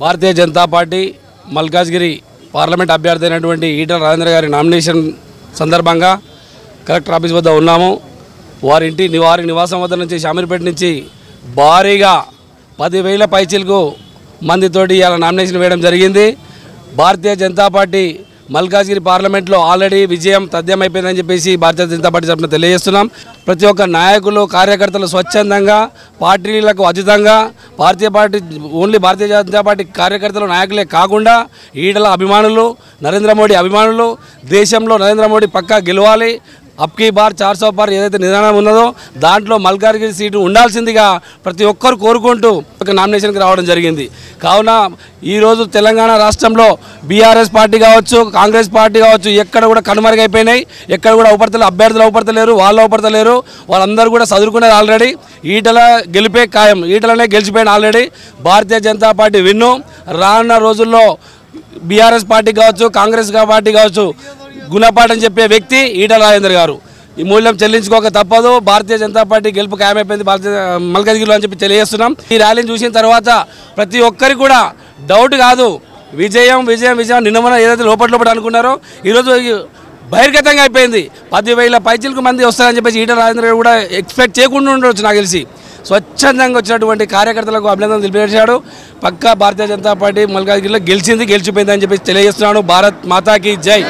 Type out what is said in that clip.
Bharatiya Janata party Malkajgiri parliament అభ్యర్థి అయినటువంటి ఈటల రాజేంద్ర గారి నామినేషన్ సందర్భంగా కలెక్టర్ ఆఫీస్ వద్ద ఉన్నాము. వారి నివాసం వద్ద నుంచి షామీర్పేట నుంచి భారీగా 10,000 పైచీలకు మందితోటి ఇలా నామినేషన్ వేయడం జరిగింది. భారతీయ జనతా పార్టీ మల్కాజ్గిరి పార్లమెంట్లో ఆల్రెడీ విజయం తథ్యమైపోయిందని చెప్పేసి భారతీయ జనతా పార్టీ తరఫున తెలియజేస్తున్నాం. ప్రతి ఒక్క నాయకులు కార్యకర్తలు స్వచ్ఛందంగా పార్టీలకు అతీతంగా ఓన్లీ భారతీయ జనతా పార్టీ కార్యకర్తలు నాయకులే కాకుండా ఈటల అభిమానులు, నరేంద్ర మోడీ అభిమానులు, దేశంలో నరేంద్ర మోడీ పక్కా గెలవాలి, అబ్కీ బార్ 400 పార్ ఏదైతే నిదానం ఉన్నదో దాంట్లో మల్కాజ్గిరి సీటు ఉండాల్సిందిగా ప్రతి ఒక్కరు కోరుకుంటూ ఒక నామినేషన్కి రావడం జరిగింది. కావున ఈరోజు తెలంగాణ రాష్ట్రంలో బీఆర్ఎస్ పార్టీ కావచ్చు, కాంగ్రెస్ పార్టీ కావచ్చు, ఎక్కడ కూడా కనుమరుగైపోయినాయి. ఎక్కడ కూడా అభ్యర్థులు అవపడతలేరు, వాళ్ళు అవపడతలేరు. వాళ్ళందరూ కూడా చదువుకున్నారు ఆల్రెడీ. ఈటల గెలిపే ఖాయం, ఈటలనే గెలిచిపోయిన ఆల్రెడీ. భారతీయ జనతా పార్టీ విన్ను. రానున్న రోజుల్లో బీఆర్ఎస్ పార్టీ కావచ్చు, కాంగ్రెస్ పార్టీ కావచ్చు, గుణపాఠం చెప్పే వ్యక్తి ఈటల రాజేంద్ర గారు. ఈ మూల్యం చెల్లించుకోక తప్పదు. భారతీయ జనతా పార్టీ గెలుపు ఖాయమైపోయింది మల్కాజ్గిరిలో అని చెప్పి తెలియజేస్తున్నాం. ఈ ర్యాలీని చూసిన తర్వాత ప్రతి ఒక్కరికి కూడా డౌట్ కాదు, విజయం విజయం విజయం. నిన్న ఏదైతే లోపల అనుకున్నారో ఈరోజు బహిర్గతంగా అయిపోయింది. 10,000 పైచీలకు మంది వస్తారని చెప్పేసి ఈటల రాజేంద్ర గారు కూడా ఎక్స్పెక్ట్ చేయకుండా ఉండవచ్చు నాకు తెలిసి. స్వచ్ఛందంగా వచ్చినటువంటి కార్యకర్తలకు అభినందనలు తెలియజేశాడు. పక్కా భారతీయ జనతా పార్టీ మల్కాజ్గిరిలో గెలిచిపోయిందని చెప్పేసి తెలియజేస్తున్నాను. భారత్ మాతాకి జై.